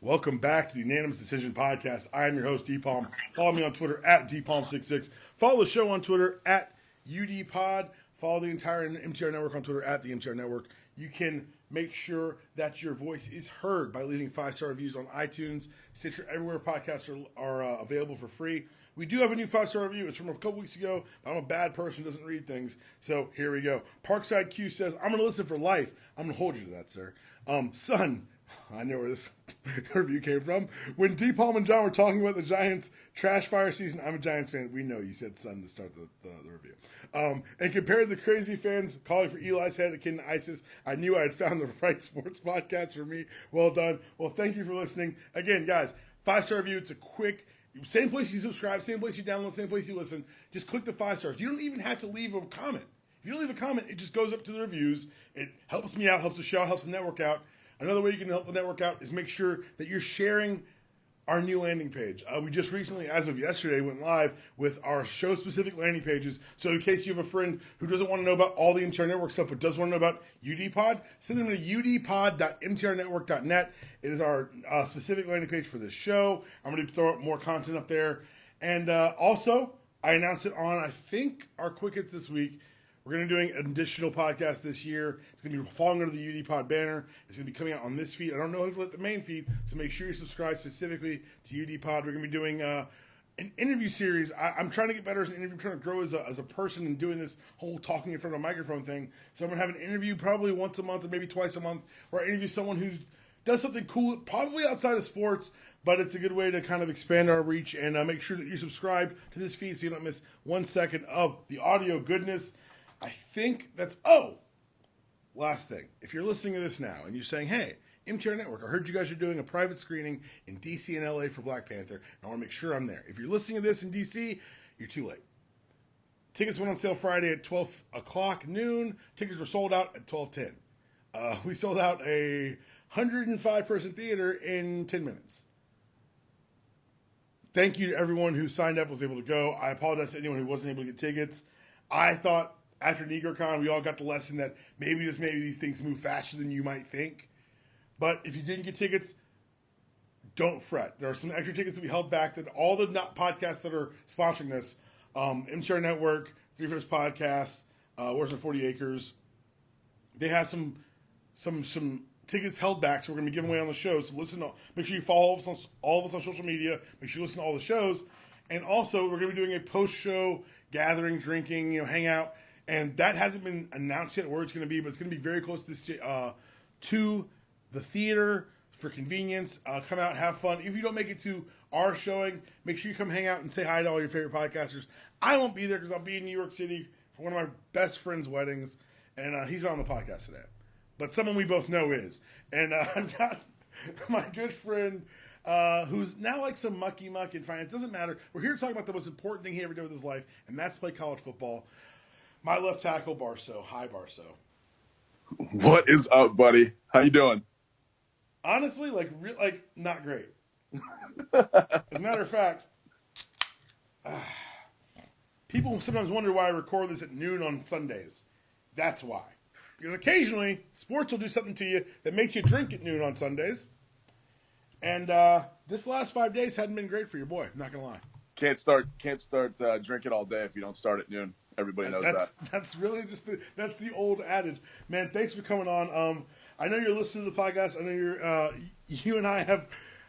Welcome back to the Unanimous Decision Podcast. I am your host, DPalm. Follow me on Twitter at DPalm66. Follow the show on Twitter at UDPod. Follow the entire MTR Network on Twitter at the MTR Network. You can make sure that your voice is heard by leaving 5-star reviews on iTunes, Stitcher, everywhere podcasts are available for free. We do have a new 5-star review. It's from a couple weeks ago. I'm a bad person, doesn't read things. So here we go. Parkside Q says, I'm going to listen for life. I'm going to hold you to that, sir. Son, I know where this review came from. When D. Palm and John were talking about the Giants' trash fire season, I'm a Giants fan. We know you said son to start the review. And compared to the crazy fans calling for Eli's head akin to ISIS, I knew I had found the right sports podcast for me. Well done. Well, thank you for listening. Again, guys, 5-star review. It's a quick, same place you subscribe, same place you download, same place you listen. Just click the 5 stars. You don't even have to leave a comment. If you don't leave a comment, it just goes up to the reviews. It helps me out, helps the show, helps the network out. Another way you can help the network out is make sure that you're sharing our new landing page. We just recently, as of yesterday, went live with our show-specific landing pages. So in case you have a friend who doesn't want to know about all the MTR Network stuff but does want to know about UDPod, send them to udpod.mtrnetwork.net. It is our specific landing page for this show. I'm going to throw up more content up there. And also, I announced it on, I think, our Quick Hits this week. We're going to be doing an additional podcast this year. It's going to be falling under the UDPod banner. It's going to be coming out on this feed. I don't know if it'll hit the main feed, so make sure you subscribe specifically to UDPod. We're going to be doing an interview series. I'm trying to get better as an interview. I'm trying to grow as a person and doing this whole talking in front of a microphone thing. So I'm going to have an interview probably once a month or maybe twice a month where I interview someone who does something cool, probably outside of sports, but it's a good way to kind of expand our reach and make sure that you subscribe to this feed so you don't miss 1 second of the audio goodness. I think that's, last thing. If you're listening to this now and you're saying, hey, MTR Network, I heard you guys are doing a private screening in D.C. and L.A. for Black Panther, and I want to make sure I'm there. If you're listening to this in D.C., you're too late. Tickets went on sale Friday at 12 o'clock noon. Tickets were sold out at 12:10. We sold out a 105-person theater in 10 minutes. Thank you to everyone who signed up, was able to go. I apologize to anyone who wasn't able to get tickets. I thought after NegroCon, we all got the lesson that maybe these things move faster than you might think. But if you didn't get tickets, don't fret. There are some extra tickets that we held back that all the podcasts that are sponsoring this, MTR Network, Three Fifths Podcast, Wars on 40 Acres, they have some tickets held back, so we're going to be giving away on the show. So make sure you follow all of us on social media. Make sure you listen to all the shows. And also, we're going to be doing a post-show gathering, drinking, hangout. And that hasn't been announced yet where it's going to be, but it's going to be very close to the theater for convenience. Come out, have fun. If you don't make it to our showing, make sure you come hang out and say hi to all your favorite podcasters. I won't be there because I'll be in New York City for one of my best friend's weddings, and he's on the podcast today. But someone we both know is. And I've got my good friend who's now like some mucky muck in finance. Doesn't matter. We're here to talk about the most important thing he ever did with his life, and that's play college football. My left tackle, Barso. Hi, Barso. What is up, buddy? How you doing? Honestly, not great. As a matter of fact, people sometimes wonder why I record this at noon on Sundays. That's why. Because occasionally, sports will do something to you that makes you drink at noon on Sundays. And this last 5 days hadn't been great for your boy. I'm not going to lie. Can't start drinking all day if you don't start at noon. Everybody knows that. That's really that's the old adage. Man, thanks for coming on. I know you're listening to the podcast. I know you and I have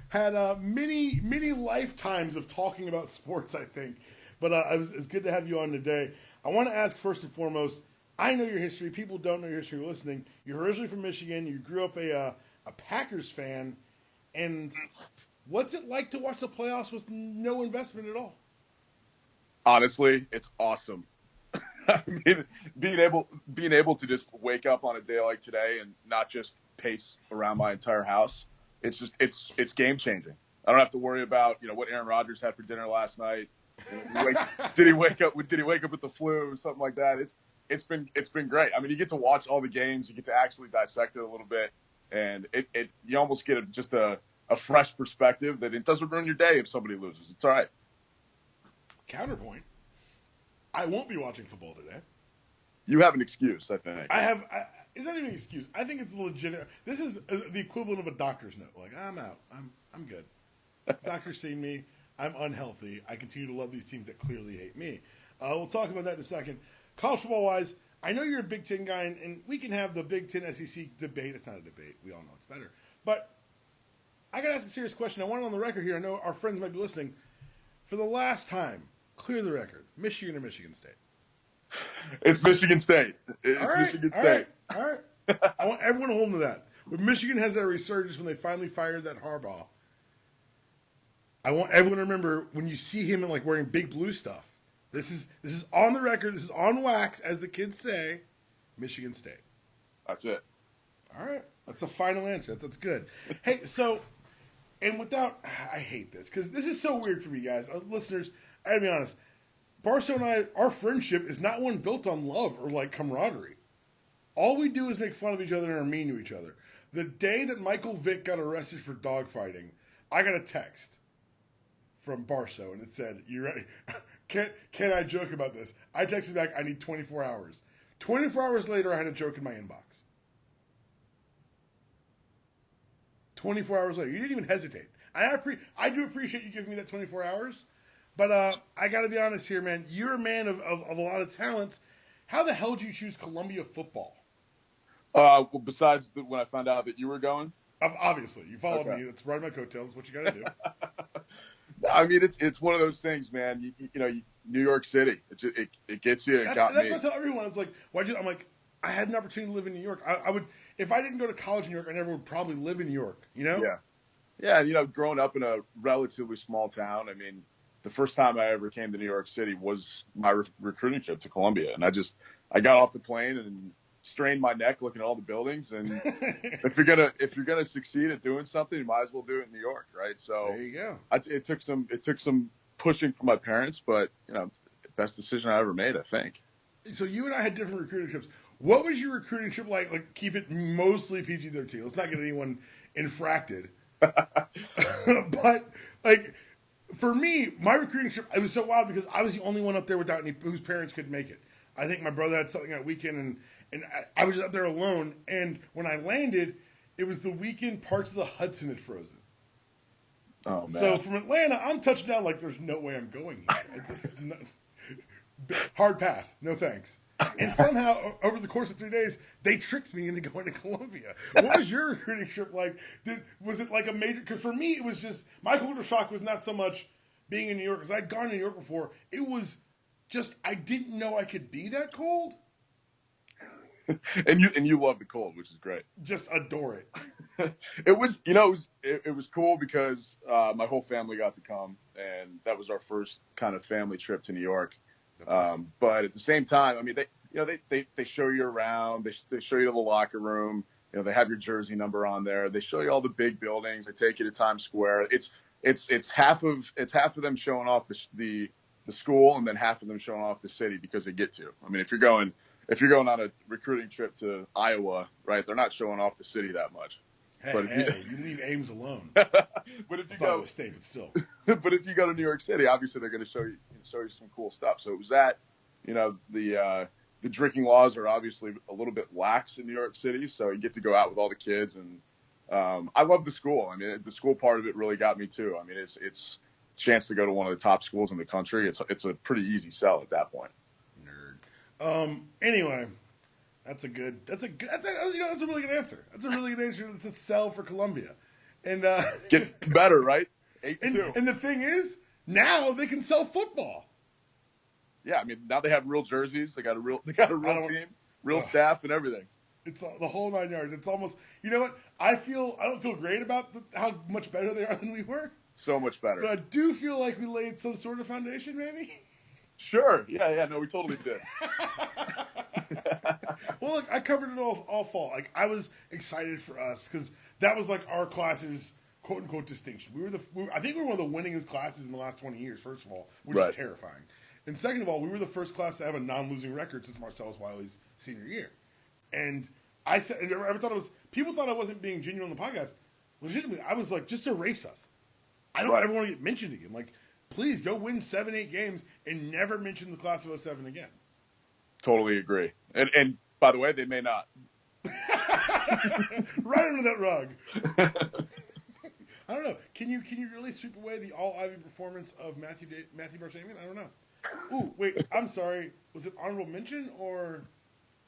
had many lifetimes of talking about sports, I think. But it's good to have you on today. I want to ask first and foremost, I know your history. People don't know your history listening. You're originally from Michigan. You grew up a Packers fan. And what's it like to watch the playoffs with no investment at all? Honestly, it's awesome. I mean, being able to just wake up on a day like today and not just pace around my entire house, it's game changing. I don't have to worry about what Aaron Rodgers had for dinner last night. Did he wake up with the flu or something like that? It's been great. I mean, you get to watch all the games, you get to actually dissect it a little bit, and you almost get just a fresh perspective that it doesn't ruin your day if somebody loses. It's all right. Counterpoint. I won't be watching football today. You have an excuse, I think. I have. it's not even an excuse. I think it's legit. This is the equivalent of a doctor's note. Like, I'm out. I'm good. Doctor's seen me. I'm unhealthy. I continue to love these teams that clearly hate me. We'll talk about that in a second. College football-wise, I know you're a Big Ten guy, and we can have the Big Ten SEC debate. It's not a debate. We all know it's better. But I got to ask a serious question. I want it on the record here. I know our friends might be listening. For the last time, clear the record. Michigan or Michigan State? It's Michigan State. It's Michigan State. All right. I want everyone to hold them to that. When Michigan has that resurgence when they finally fired that Harbaugh, I want everyone to remember when you see him in like wearing big blue stuff. This is on the record. This is on wax, as the kids say. Michigan State. That's it. All right. That's a final answer. That's good. Hey, so, and without, I hate this because this is so weird for me, guys. Listeners, I gotta be honest. Barso and I, our friendship is not one built on love or like camaraderie. All we do is make fun of each other and are mean to each other. The day that Michael Vick got arrested for dogfighting, I got a text from Barso, and it said, "You ready? Can I joke about this?" I texted back, "I need 24 hours." 24 hours later, I had a joke in my inbox. 24 hours later. You didn't even hesitate. I do appreciate you giving me that 24 hours, but I got to be honest here, man. You're a man of a lot of talents. How the hell did you choose Columbia football? Well, besides when I found out that you were going? Obviously. You followed me. That's right, my coattails. That's what you got to do. I mean, it's one of those things, man. You know, New York City, it gets you. That's what I tell everyone. It's like, why'd you? I'm like, I had an opportunity to live in New York. I would, if I didn't go to college in New York, I never would probably live in New York. You know? Yeah. Yeah. You know, growing up in a relatively small town, I mean, the first time I ever came to New York City was my recruiting trip to Columbia, and I got off the plane and strained my neck looking at all the buildings. And if you're gonna succeed at doing something, you might as well do it in New York, right? So there you go. It took some pushing from my parents, but you know, best decision I ever made, I think. So you and I had different recruiting trips. What was your recruiting trip like? Like, keep it mostly PG-13. Let's not get anyone infracted. But like, for me, my recruiting trip, it was so wild because I was the only one up there without any whose parents couldn't make it. I think my brother had something that weekend, and I was up there alone. And when I landed, it was the weekend parts of the Hudson had frozen. Oh, man. So from Atlanta, I'm touching down like there's no way I'm going here. It's just hard pass. No thanks. And somehow, over the course of 3 days, they tricked me into going to Columbia. What was your recruiting trip like? Was it like a major? Because for me, it was just, my culture shock was not so much being in New York, because I'd gone to New York before. It was just, I didn't know I could be that cold. and you love the cold, which is great. Just adore it. It was cool because my whole family got to come, and that was our first kind of family trip to New York. Awesome. But at the same time, I mean, they show you around, they show you to the locker room, you know, they have your jersey number on there, they show you all the big buildings, they take you to Times Square. It's half of them showing off the school, and then half of them showing off the city because they get to. I mean, if you're going on a recruiting trip to Iowa, right, they're not showing off the city that much. Hey, you leave Ames alone. But if you go Iowa State, but still. But if you go to New York City, obviously they're going to show you some cool stuff. So it was that, you know, the drinking laws are obviously a little bit lax in New York City, so you get to go out with all the kids, and I love the school. I mean, the school part of it really got me too. I mean, it's a chance to go to one of the top schools in the country. It's a pretty easy sell at that point. Nerd. Anyway. That's a really good answer. That's a really good answer to sell for Columbia. And get better, right? 8-2. And the thing is, now they can sell football. Yeah, I mean, now they have real jerseys. They got a real team, real staff, and everything. It's the whole 9 yards. It's almost, you know what? I don't feel great about how much better they are than we were. So much better. But I do feel like we laid some sort of foundation, maybe. Sure. Yeah. No, we totally did. Well, look, I covered it all fall. Like, I was excited for us because that was like our class's quote unquote distinction. I think we were one of the winningest classes in the last 20 years. First of all, which is terrifying, and second of all, we were the first class to have a non-losing record since Marcellus Wiley's senior year. And I said, and I thought people thought I wasn't being genuine on the podcast. Legitimately, I was like, just erase us. I don't ever want to get mentioned again. Like, please go win 7-8 games and never mention the class of 07 again. Totally agree. And by the way, they may not. Right under that rug. I don't know. Can you really sweep away the all Ivy performance of Matthew Barso? I don't know. Ooh, wait. I'm sorry. Was it honorable mention or?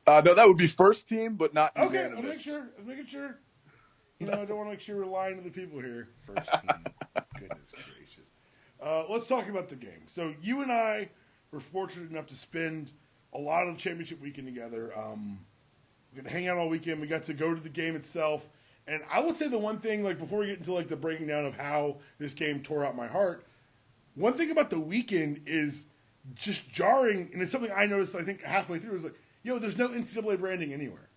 No, that would be first team, but not Okay, unanimous. I'm making sure. I don't want to make sure we're lying to the people here. First team. Goodness gracious. Let's talk about the game. So you and I were fortunate enough to spend a lot of championship weekend together. We got to hang out all weekend. We got to go to the game itself. And I will say the one thing, like before we get into like the breaking down of how this game tore out my heart, one thing about the weekend is just jarring, and it's something I noticed I think halfway through, is like, there's no NCAA branding anywhere.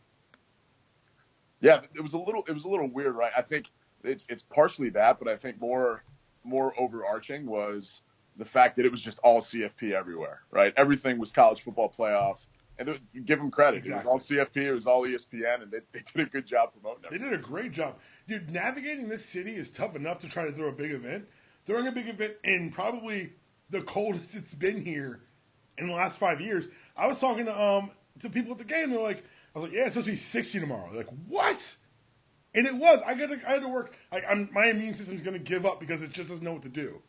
Yeah, it was a little weird, right? I think it's partially that, but I think more overarching was the fact that it was just all CFP everywhere, right? Everything was college football playoff, and give them credit. Exactly. It was all CFP, it was all ESPN, and they did a good job promoting it. They did a great job. Dude, navigating this city is tough enough to try to throw a big event. Throwing a big event in probably the coldest it's been here in the last 5 years. I was talking to people at the game. They're like, I was like, yeah, it's supposed to be 60 tomorrow. They're like, what? And it was. I had to work. My immune system's going to give up because it just doesn't know what to do.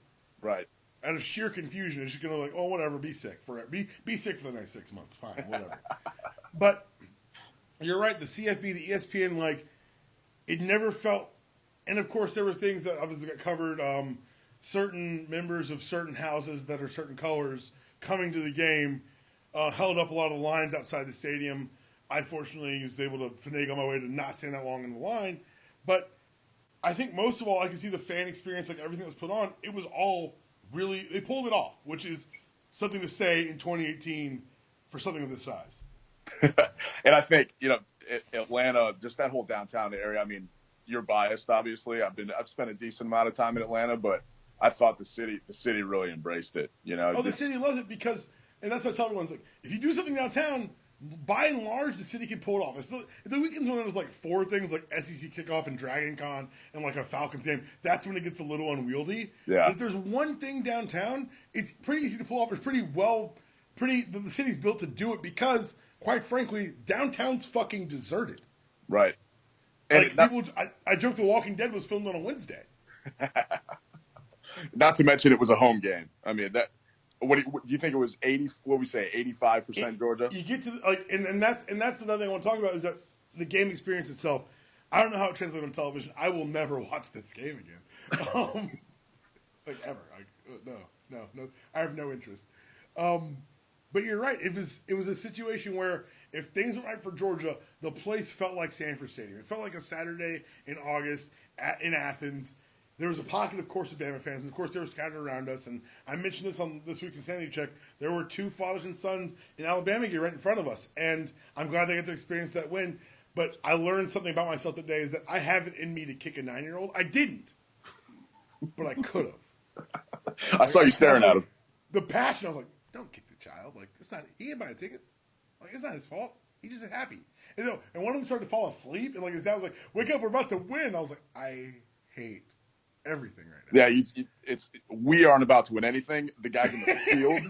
Right. Out of sheer confusion, it's just going to like, oh, whatever, be sick for it. Be sick for the next 6 months. Fine, whatever. But you're right. The CFB, the ESPN, like, it never felt. And of course, there were things that obviously got covered. Certain members of certain houses that are certain colors coming to the game held up a lot of lines outside the stadium. I fortunately was able to finagle my way to not stand that long in the line. But I think most of all, I can see the fan experience, like everything that was put on, it was all really, they pulled it off, which is something to say in 2018 for something of this size. And I think, Atlanta, just that whole downtown area, I mean, you're biased, obviously. I've spent a decent amount of time in Atlanta, but I thought the city really embraced it. The city loves it because, and that's what I tell everyone, like, if you do something downtown, by and large, the city can pull it off. It's the weekends when it was like 4 things like SEC kickoff and Dragon Con and like a Falcons game, that's when it gets a little unwieldy. Yeah. But if there's one thing downtown, it's pretty easy to pull off. It's the city's built to do it because, quite frankly, downtown's fucking deserted. Right. And I joke The Walking Dead was filmed on a Wednesday. Not to mention it was a home game. I mean, what do you think it was 80? What we say, 85% Georgia? You get to and that's another thing I want to talk about is that the game experience itself. I don't know how it translates on television. I will never watch this game again, like ever. No. I have no interest. But you're right. It was a situation where if things went right for Georgia, the place felt like Sanford Stadium. It felt like a Saturday in August in Athens. There was a pocket, of course, of Bama fans, and of course they were scattered around us. And I mentioned this on this week's Insanity Check. There were 2 fathers and sons in Alabama game right in front of us, and I'm glad they got to experience that win. But I learned something about myself today is that I have it in me to kick a 9-year-old. I didn't, but I could have. I saw you staring at him. The passion, I was like, don't kick the child. Like, he ain't buying tickets. Like, it's not his fault. He's just happy. And one of them started to fall asleep, and like his dad was like, wake up, we're about to win. I was like, I hate everything right now. Yeah, we aren't about to win anything. The guys in the field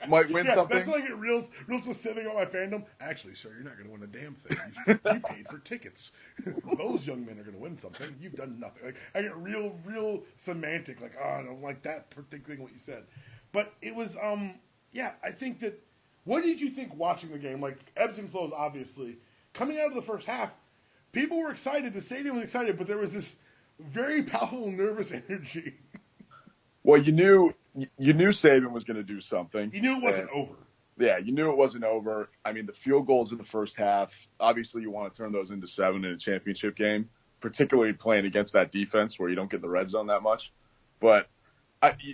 might win something. That's when I get real specific about my fandom. Actually, sir, you're not going to win a damn thing. You paid for tickets. Those young men are going to win something. You've done nothing. Like, I get real semantic. Like, oh, I don't like that particular thing what you said. But it was, I think that. What did you think watching the game? Like, ebbs and flows, obviously. Coming out of the first half, people were excited. The stadium was excited, but there was this very palpable nervous energy. Well, you knew Saban was going to do something. You knew it wasn't over. Yeah, you knew it wasn't over. I mean, the field goals in the first half, obviously you want to turn those into 7 in a championship game, particularly playing against that defense where you don't get the red zone that much. But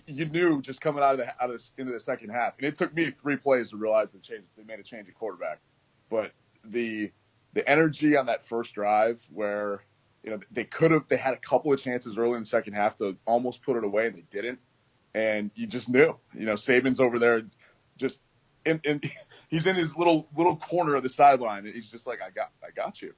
you knew just coming into the second half, and it took me 3 plays to realize they made a change at quarterback. But the energy on that first drive where they had a couple of chances early in the second half to almost put it away, and they didn't. And you just knew, Saban's over there, just he's in his little corner of the sideline, and he's just like, I got you.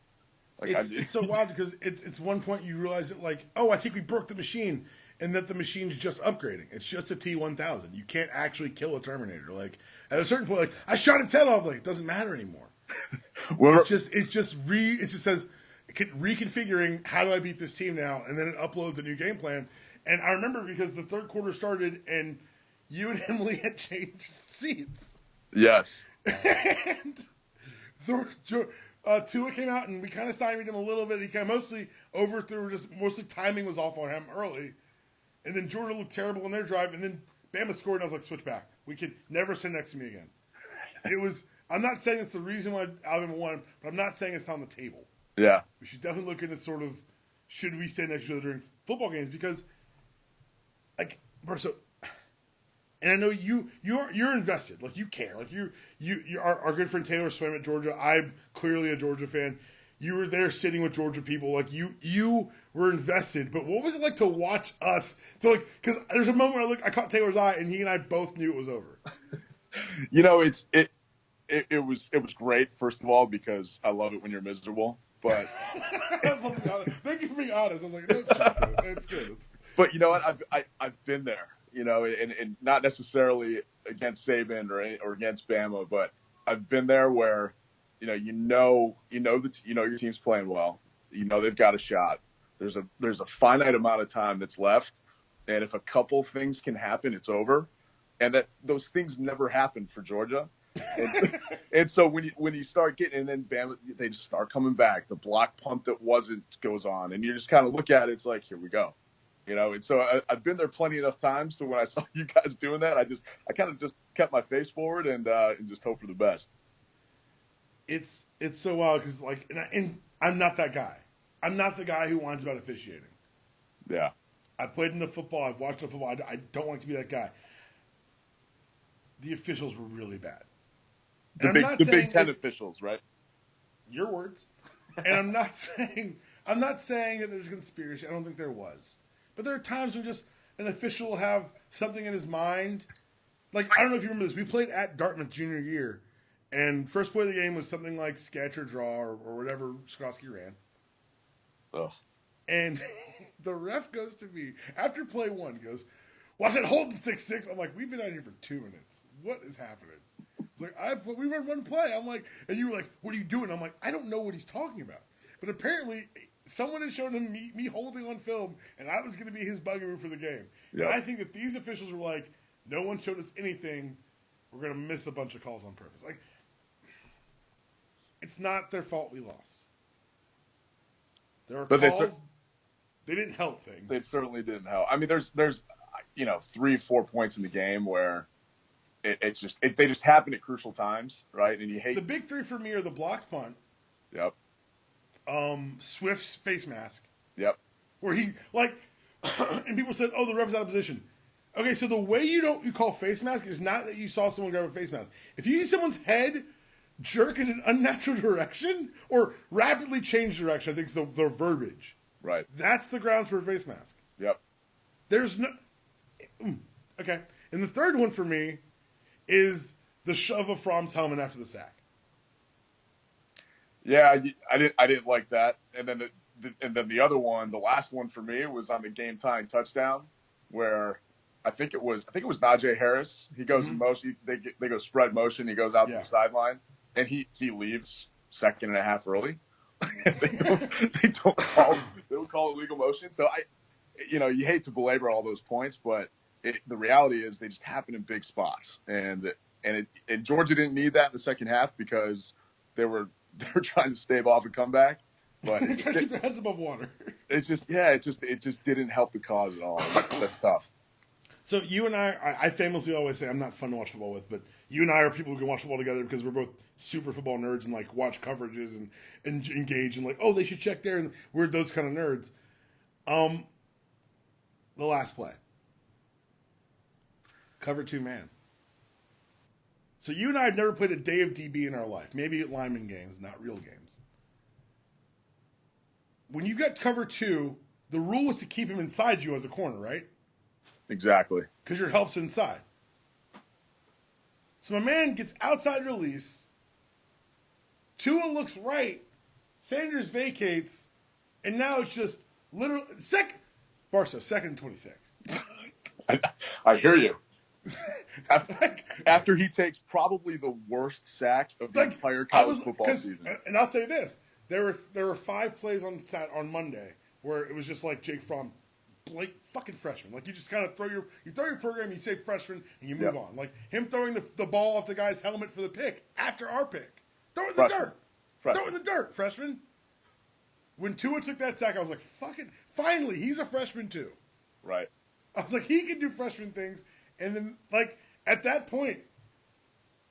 Like, it's so wild because it's one point you realize that like, oh, I think we broke the machine. And that the machine's just upgrading. It's just a T-1000. You can't actually kill a Terminator. Like, at a certain point, like, I shot its head off. Like, it doesn't matter anymore. Well, it just says reconfiguring, how do I beat this team now, and then it uploads a new game plan. And I remember because the third quarter started and you and Emily had changed seats. yes. And Tua came out and we kind of stymied him a little bit. He kind of mostly overthrew, mostly timing was off on him early. And then Georgia looked terrible in their drive, and then Bama scored, and I was like, switch back. We can never sit next to me again. I'm not saying it's the reason why Alabama won, but I'm not saying it's on the table. Yeah. We should definitely look into sort of, should we stay next to each other during football games? Because, like, Barso, and I know you're invested. Like, you care. Like, you our good friend Taylor swam at Georgia. I'm clearly a Georgia fan. You were there sitting with Georgia people. Like, you were invested. But what was it like to watch us? Because there's a moment where I caught Taylor's eye, and he and I both knew it was over. It was great, first of all, because I love it when you're miserable. But thank you for being honest. I was like, no, it's good. But you know what? I've been there. And not necessarily against Saban or against Bama, but I've been there where your team's playing well. They've got a shot. There's a finite amount of time that's left, and if a couple things can happen, it's over. And that those things never happen for Georgia. And so when you start getting, and then Bama, they just start coming back. The block punt that wasn't goes on, and you just kind of look at it. It's like, here we go. And so I've been there plenty enough times. So when I saw you guys doing that, I kind of just kept my face forward and just hope for the best. It's so wild because and I'm not that guy. I'm not the guy who whines about officiating. Yeah. I played in the football. I've watched the football. I don't like to be that guy. The officials were really bad. The Big Ten officials, right? Your words. And I'm not saying that there's conspiracy. I don't think there was. But there are times when just an official will have something in his mind. Like, I don't know if you remember this. We played at Dartmouth junior year, and first play of the game was something like sketch or draw or whatever Sikorsky ran. Ugh. And the ref goes to me, after play one, goes, watch that hold in 6-6. I'm like, we've been out here for 2 minutes. What is happening? It's like, we run one play. I'm like, and you were like, what are you doing? I'm like, I don't know what he's talking about. But apparently, someone had shown him me holding on film, and I was going to be his bugaboo for the game. Yep. And I think that these officials were like, no one showed us anything. We're going to miss a bunch of calls on purpose. Like, it's not their fault we lost. There are calls. They didn't help things. They certainly didn't help. I mean, there's 3-4 points in the game where they just happen at crucial times, right? And you hate the big three for me are the blocked punt. Yep. Swift's face mask. Yep. Where he and people said, "Oh, the ref is out of position." Okay, so the way you call face mask is not that you saw someone grab a face mask. If you see someone's head jerk in an unnatural direction or rapidly change direction, I think is the verbiage. Right. That's the grounds for a face mask. Yep. There's no. Okay. And the third one for me is the shove of Fromm's helmet after the sack. Yeah, I didn't like that. And then the other one, the last one for me was on the game tying touchdown, where I think it was Najee Harris. He goes in motion. They go spread motion. He goes out to the sideline, and he leaves second and a half early. they don't call illegal motion. So you hate to belabor all those points, but the reality is they just happen in big spots, and Georgia didn't need that in the second half because they were trying to stave off a comeback. But trying to keep their heads above water. It just didn't help the cause at all. That's tough. So you and I famously always say I'm not fun to watch football with, but you and I are people who can watch football together because we're both super football nerds and watch coverages and engage and they should check there, and we're those kind of nerds. The last play. Cover 2 man. So you and I have never played a day of DB in our life. Maybe at lineman games, not real games. When you got cover 2, the rule was to keep him inside you as a corner, right? Exactly. Because your help's inside. So my man gets outside release. Tua looks right. Sanders vacates. And now it's just literally second and 26. I hear you. After he takes probably the worst sack of the entire college football season. And I'll say this: there were 5 plays on Monday where it was just like Jake Fromm, fucking freshman. Like you just kind of throw your program, you say freshman, and you move on. Like him throwing the ball off the guy's helmet for the pick after our pick. Throw it in the dirt. Throw it in the dirt, freshman. When Tua took that sack, I was like, fucking, finally, he's a freshman too. Right. I was like, he can do freshman things. And then, like, at that point,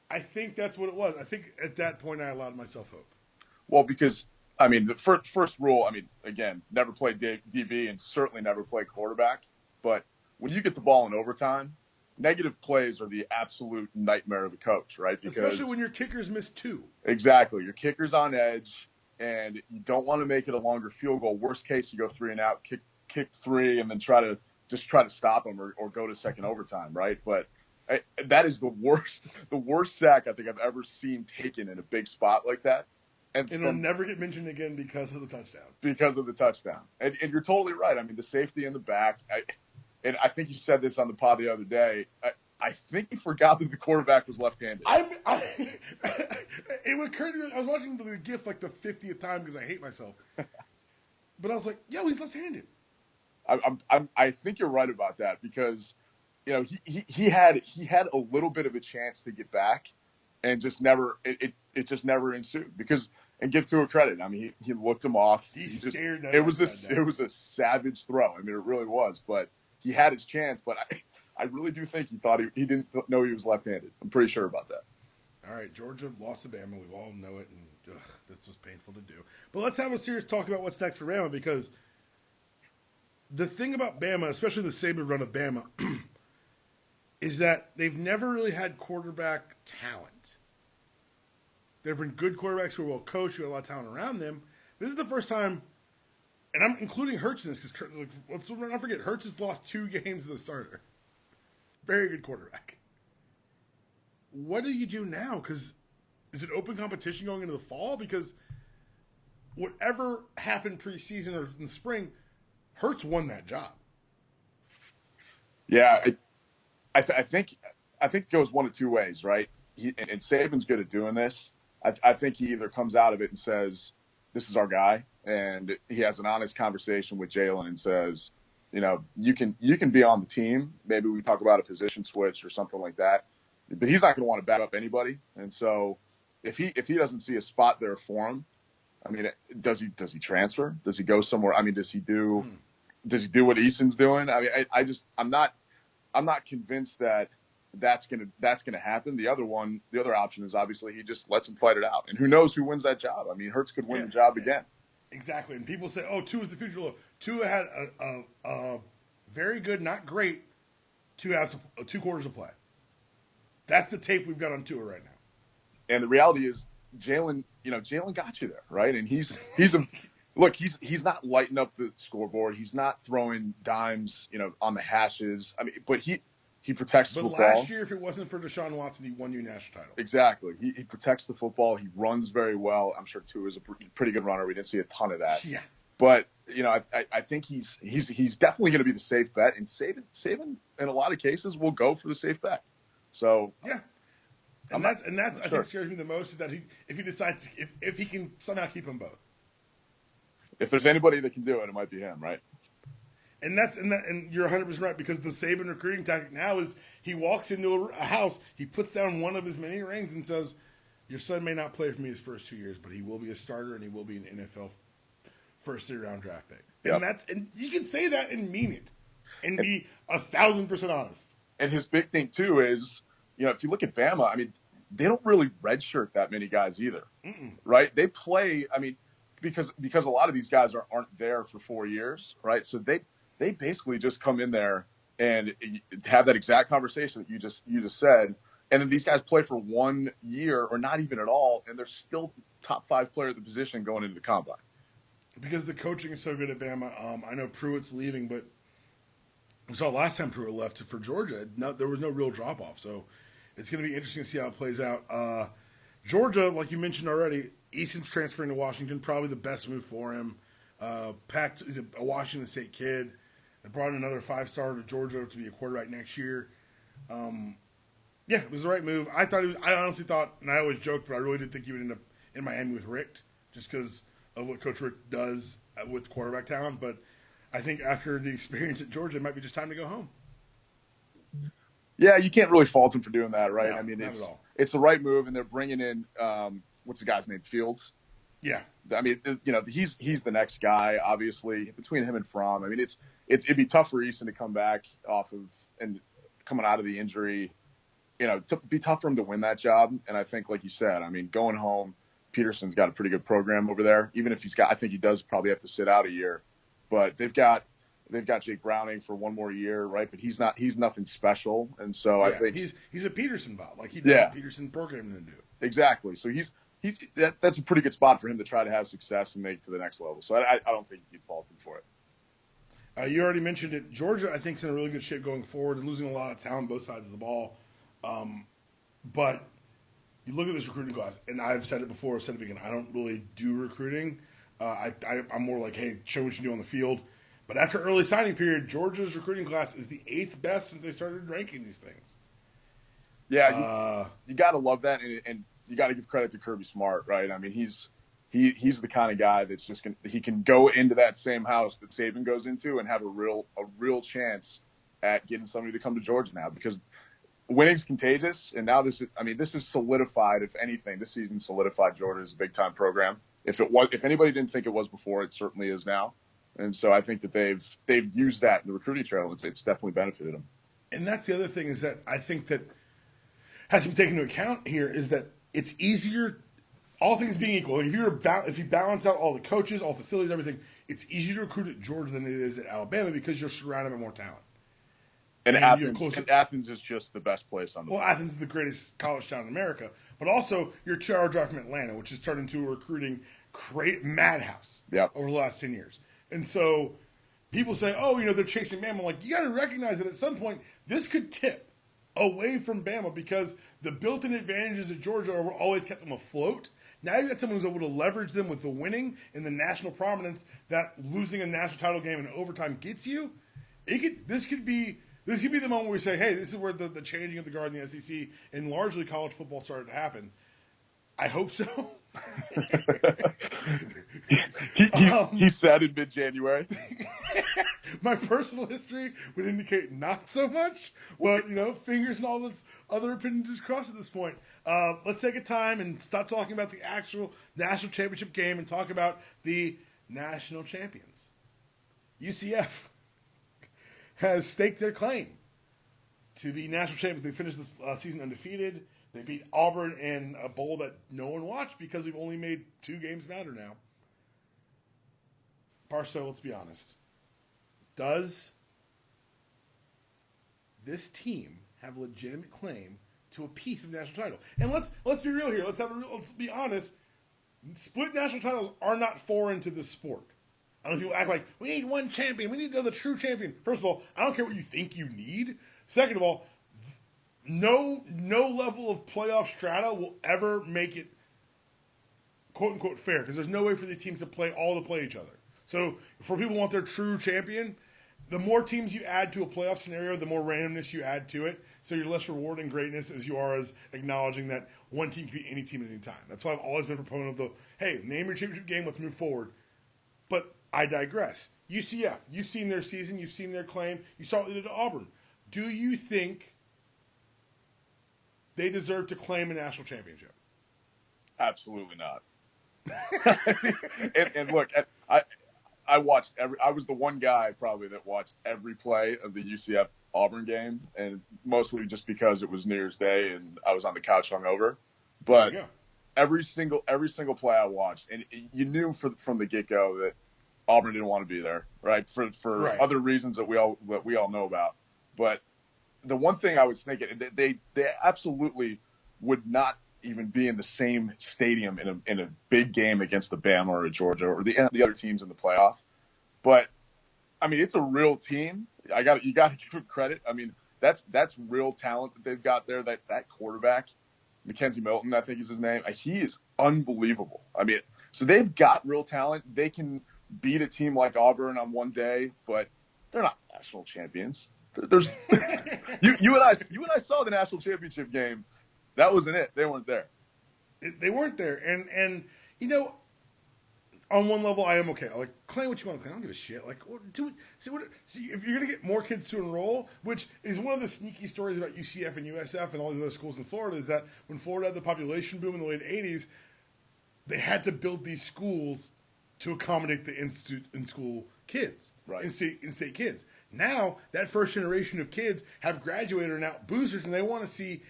I think that's what it was. I think at that point I allowed myself hope. Well, because, I mean, the first rule, I mean, again, never play DB and certainly never play quarterback. But when you get the ball in overtime, negative plays are the absolute nightmare of a coach, right? Because, especially when your kickers miss 2. Exactly. Your kicker's on edge, and you don't want to make it a longer field goal. Worst case, you go 3 and out, kick 3, and then try to stop them or go to second overtime, right? But that is the worst sack I think I've ever seen taken in a big spot like that. And it'll never get mentioned again because of the touchdown. Because of the touchdown. And you're totally right. I mean, the safety in the back, and I think you said this on the pod the other day, I think you forgot that the quarterback was left-handed. It occurred to me, I was watching the GIF like the 50th time because I hate myself. But I was like, yo, he's left-handed. I think you're right about that because, you know, he had a little bit of a chance to get back, and just never it just never ensued because, and give Tua credit, I mean he looked him off. It was a savage throw. I mean it really was, but he had his chance. But I really do think he thought he didn't know he was left-handed. I'm pretty sure about that. All right, Georgia lost to Bama. We all know it, and this was painful to do. But let's have a serious talk about what's next for Bama because the thing about Bama, especially the Saban run of Bama, is that they've never really had quarterback talent. There have been good quarterbacks who are well coached, who have a lot of talent around them. This is the first time, and I'm including Hurts in this because let's not forget, Hurts has lost 2 games as a starter. Very good quarterback. What do you do now? Because is it open competition going into the fall? Because whatever happened preseason or in the spring, Hurts won that job. Yeah, I think it goes one of 2 ways, right? And Saban's good at doing this. I think he either comes out of it and says, "This is our guy," and he has an honest conversation with Jalen and says, "You know, you can be on the team. Maybe we talk about a position switch or something like that." But he's not going to want to back up anybody, and so if he doesn't see a spot there for him, I mean, does he transfer? Does he go somewhere? I mean, does he do what Eason's doing? I mean, I'm not convinced that that's gonna happen. The other option is obviously he just lets him fight it out, and who knows who wins that job? I mean, Hurts could win the job again. Exactly, and people say, "Oh, Tua is the future." Look, Tua had a very good, not great, 2 quarters of play. That's the tape we've got on Tua right now. And the reality is, Jalen got you there, right? And he's not lighting up the scoreboard. He's not throwing dimes, on the hashes. I mean, but he protects the football. But last year, if it wasn't for Deshaun Watson, he won you a national title. Exactly. He protects the football. He runs very well. I'm sure Tua is a pretty good runner. We didn't see a ton of that. Yeah. But I think he's definitely going to be the safe bet. And Saban in a lot of cases will go for the safe bet. So yeah. And that's I think scares me the most is that if he decides if he can somehow keep them both. If there's anybody that can do it, it might be him, right? And you're 100% right because the Saban recruiting tactic now is he walks into a house, he puts down one of his many rings and says, "Your son may not play for me his first 2 years, but he will be a starter and he will be an NFL first 3rd-round draft pick." Yep. And you can say that and mean it, and be 1,000% honest. And his big thing too is, if you look at Bama, I mean, they don't really redshirt that many guys either, right? They play, I mean, because a lot of these guys aren't there for 4 years, right? So they basically just come in there and have that exact conversation that you just said, and then these guys play for 1 year or not even at all, and they're still top 5 player at the position going into the combine. Because the coaching is so good at Bama. I know Pruitt's leaving, but we saw last time Pruitt left for Georgia. There was no real drop off, so it's going to be interesting to see how it plays out. Georgia, like you mentioned already, Eason's transferring to Washington, probably the best move for him. Packed is a Washington State kid. They brought in another 5-star to Georgia to be a quarterback next year. Yeah, it was the right move. I honestly thought, and I always joke, but I really did think he would end up in Miami with Richt, just because of what Coach Richt does with quarterback talent. But I think after the experience at Georgia, it might be just time to go home. Yeah, you can't really fault him for doing that, right? No, I mean, not at all. it's the right move, and they're bringing in what's the guy's name? Fields. Yeah. I mean, he's the next guy, obviously, between him and Fromm. I mean, it'd be tough for Easton to come back off of and coming out of the injury. Be tough for him to win that job. And I think, like you said, I mean, going home, Peterson's got a pretty good program over there. Even if I think he does probably have to sit out a year. But they've got Jake Browning for one more year, right? But he's nothing special. And so I think he's a Peterson bot, like he did what Peterson programmed him to do. Exactly. So that's a pretty good spot for him to try to have success and make it to the next level. So I don't think you can fault him for it. You already mentioned it. Georgia, I think, is in a really good shape going forward and losing a lot of talent both sides of the ball. But you look at this recruiting class, and I've said it before, I've said it again, I don't really do recruiting. I'm more like, hey, show what you do on the field. But after early signing period, Georgia's recruiting class is the 8th best since they started ranking these things. Yeah, you got to love that, and you got to give credit to Kirby Smart, right? I mean, he's the kind of guy that's just he can go into that same house that Saban goes into and have a real chance at getting somebody to come to Georgia now, because winning's contagious, and now this is solidified. If anything, this season solidified Georgia as a big time program. If anybody didn't think it was before, it certainly is now. And so I think that they've used that in the recruiting trail. It's definitely benefited them. And that's the other thing, is that I think that has to be taken into account here, is that it's easier, all things being equal. If you balance out all the coaches, all facilities, everything, it's easier to recruit at Georgia than it is at Alabama because you're surrounded by more talent. And Athens is just the best place on the Well, Athens is the greatest college town in America, but also you're 2-hour drive from Atlanta, which has turned into a recruiting madhouse over the last 10 years. And so people say, they're chasing Bama. I'm like, you got to recognize that at some point this could tip away from Bama because the built-in advantages at Georgia are what always kept them afloat. Now you've got someone who's able to leverage them with the winning and the national prominence that losing a national title game in overtime gets you. This could be the moment where we say, hey, this is where the changing of the guard in the SEC and largely college football started to happen. I hope so. He said in mid-January. My personal history would indicate not so much, but, fingers and all this other opinions just crossed at this point. Let's take a time and stop talking about the actual national championship game and talk about the national champions. UCF has staked their claim to be national champions. They finished the season undefeated. They beat Auburn in a bowl that no one watched because we've only made 2 games matter now. Barso, let's be honest. Does this team have a legitimate claim to a piece of the national title? And let's be real here. Let's be honest. Split national titles are not foreign to this sport. I don't know if people act like, we need one champion. We need to know the true champion. First of all, I don't care what you think you need. Second of all, no level of playoff strata will ever make it quote-unquote fair, because there's no way for these teams to play each other. So for people who want their true champion, the more teams you add to a playoff scenario, the more randomness you add to it. So you're less rewarding greatness as you are as acknowledging that one team can beat any team at any time. That's why I've always been a proponent of the, hey, name your championship game, let's move forward. But I digress. UCF, you've seen their season, you've seen their claim, you saw what they did to Auburn. Do you think they deserve to claim a national championship? Absolutely not. and look, I watched I was the one guy probably that watched every play of the UCF Auburn game, and mostly just because it was New Year's Day and I was on the couch hungover. But every single play I watched, and you knew from the get-go that Auburn didn't want to be there, right? For other reasons that we all know about. But the one thing I was thinking, they absolutely would not even be in the same stadium in a big game against the Bama or a Georgia or the other teams in the playoff. But I mean, it's a real team. You got to give them credit. I mean, that's real talent that they've got there. That quarterback, Mackenzie Milton, I think is his name. He is unbelievable. I mean, so they've got real talent. They can beat a team like Auburn on one day, but they're not national champions. There's you and I saw the national championship game. That wasn't it. They weren't there. They weren't there, and you know, on one level, I am okay. Like, claim what you want to claim. I don't give a shit. Like, see, if you're gonna get more kids to enroll, which is one of the sneaky stories about UCF and USF and all these other schools in Florida, is that when Florida had the population boom in the late '80s, they had to build these schools to accommodate the in-school kids, right? In-state kids. Now, that first generation of kids have graduated, are now boosters, and they want to see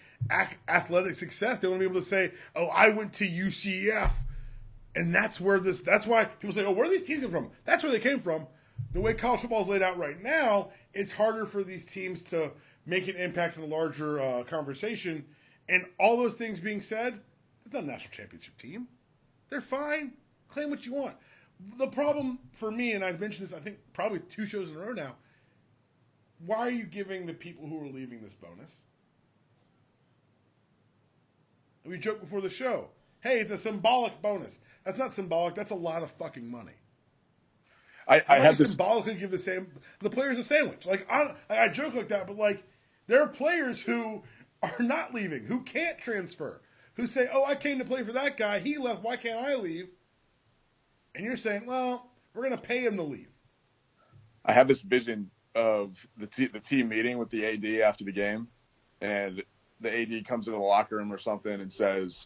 athletic success. They want to be able to say, oh, I went to UCF. And that's why people say, oh, where do these teams come from? That's where they came from. The way college football is laid out right now, it's harder for these teams to make an impact in a larger conversation. And all those things being said, it's not a national championship team. They're fine. Claim what you want. The problem for me, and I've mentioned this, I think, probably 2 shows in a row now, why are you giving the people who are leaving this bonus? We joked before the show. Hey, it's a symbolic bonus. That's not symbolic. That's a lot of fucking money. I have this symbolically give the players a sandwich. Like I joke like that, but like there are players who are not leaving, who can't transfer, who say, "Oh, I came to play for that guy. He left. Why can't I leave?" And you're saying, "Well, we're going to pay him to leave." I have this vision of the team meeting with the AD after the game, and the AD comes into the locker room or something and says,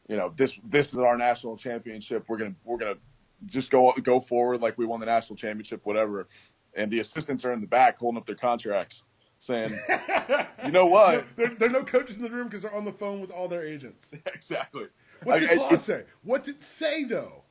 you know, this is our national championship. We're gonna just go forward like we won the national championship, whatever. And the assistants are in the back holding up their contracts, saying, you know what? No, there are no coaches in the room because they're on the phone with all their agents. Exactly. What did clause say? What's it say though?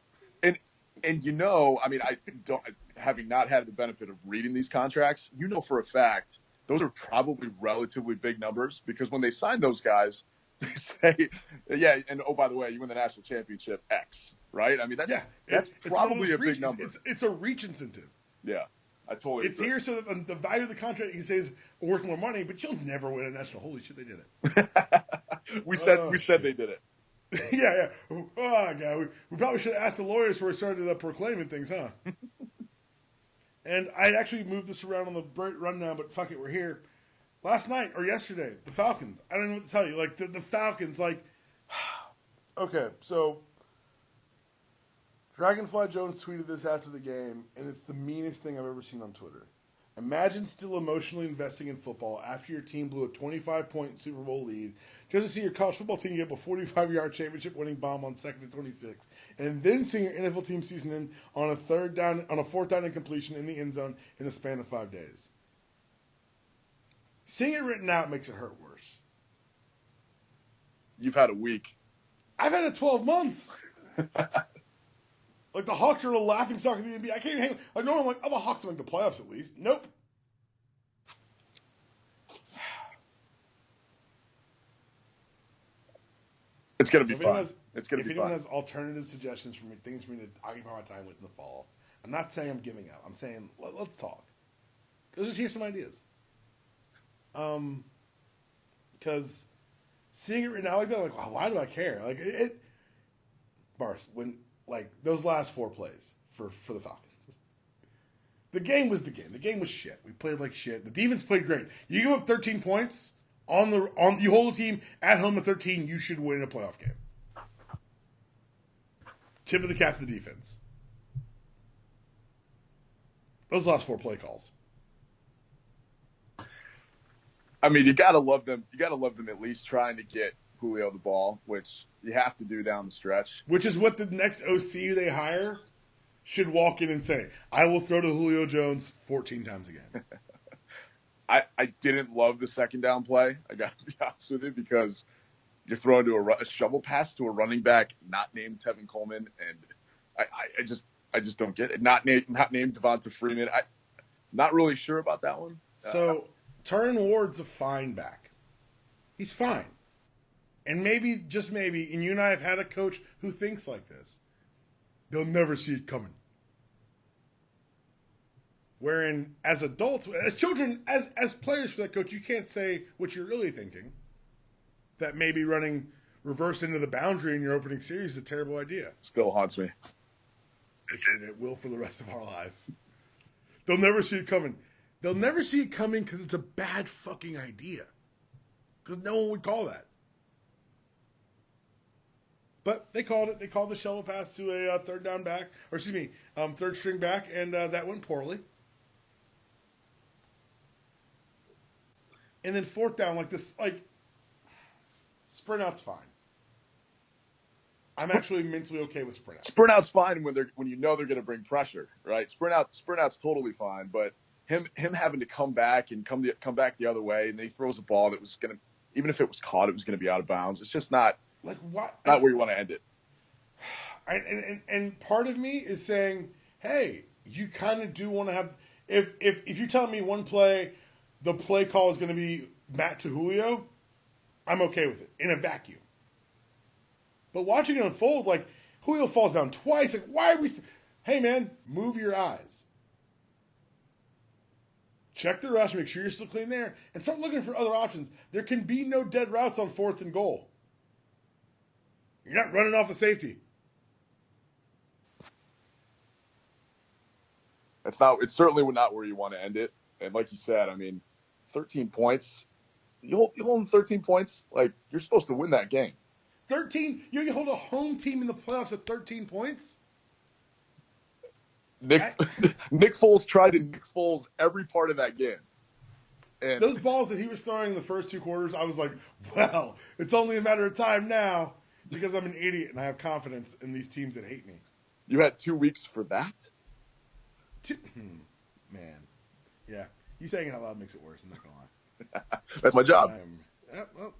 And you know, I mean, I don't, having not had the benefit of reading these contracts, you know for a fact those are probably relatively big numbers, because when they sign those guys, they say, yeah, and oh, by the way, you win the national championship X, right? I mean, that's probably a big number. It's a reach incentive. Yeah, I totally It's agree. here so that the value of the contract, you can say, is worth more money, but you'll never win a national. Holy shit, they did it. we said they did it. Yeah. Oh, God, we probably should have asked the lawyers before we started proclaiming things, huh? And I actually moved this around on the rundown, but fuck it, we're here. Last night or yesterday, the Falcons. I don't know what to tell you. Like, the Falcons, like, okay, so Dragonfly Jones tweeted this after the game, and it's the meanest thing I've ever seen on Twitter. Imagine still emotionally investing in football after your team blew a 25-point Super Bowl lead just to see your college football team get a 45-yard championship-winning bomb on 2nd and 26, and then seeing your NFL team season end on a 4th down incompletion in the end zone in the span of 5 days. Seeing it written out makes it hurt worse. You've had a week. I've had it 12 months. Like, the Hawks are a laughing stock of the NBA. I can't even hang. Like, no, I'm like, oh, the Hawks will make the playoffs at least. Nope. It's going to be fun. If anyone has alternative suggestions for me, things for me to occupy my time with in the fall, I'm not saying I'm giving out. I'm saying, let's talk. Let's just hear some ideas. Because seeing it right now like that, I'm like, wow, why do I care? Like, Barso, when, like, those last 4 plays for the Falcons. The game was the game. The game was shit. We played like shit. The defense played great. You give up 13 points you hold the team at home at 13, you should win a playoff game. Tip of the cap to the defense. Those last 4 play calls. I mean, you gotta love them. You gotta love them at least trying to get Julio the ball, which you have to do down the stretch. Which is what the next OC they hire should walk in and say, I will throw to Julio Jones 14 times again. I didn't love the 2nd down play. I got to be honest with you, because you're throwing to a shovel pass to a running back not named Tevin Coleman, and I just don't get it. Not named Devonta Freeman. I'm not really sure about that one. So Turn Ward's a fine back. He's fine. And maybe, just maybe, and you and I have had a coach who thinks like this. They'll never see it coming. Wherein, as adults, as children, as players for that coach, you can't say what you're really thinking. That maybe running reverse into the boundary in your opening series is a terrible idea. Still haunts me. And it will for the rest of our lives. They'll never see it coming. they'll never see it coming because it's a bad fucking idea. Because no one would call that. But they called it. They called the shovel pass to a third down back, or excuse me, third string back, and that went poorly. And then fourth down, sprint out's fine. I'm actually mentally okay with sprint out. Sprint out's fine when you know they're going to bring pressure, right? Sprint out's totally fine, but him having to come back and come back the other way, and then he throws a ball that was going to, even if it was caught, it was going to be out of bounds. It's just not not where you want to end it. And part of me is saying, hey, you kind of do want to have, if you tell me one play, the play call is going to be Matt to Julio, I'm okay with it in a vacuum. But watching it unfold, like Julio falls down twice, like why are we? Hey man, move your eyes. Check the rush, make sure you're still clean there, and start looking for other options. There can be no dead routes on 4th and goal. You're not running off a safety. It's certainly not where you want to end it. And like you said, I mean, 13 points. You hold them 13 points, like you're supposed to win that game. 13? You hold a home team in the playoffs at 13 points? Nick Foles tried to Nick Foles every part of that game. And those balls that he was throwing in the first 2 quarters, I was like, well, it's only a matter of time now because I'm an idiot and I have confidence in these teams that hate me. You had 2 weeks for that? Man. Yeah. You saying it out loud makes it worse. I'm not going to lie. That's my job. Well,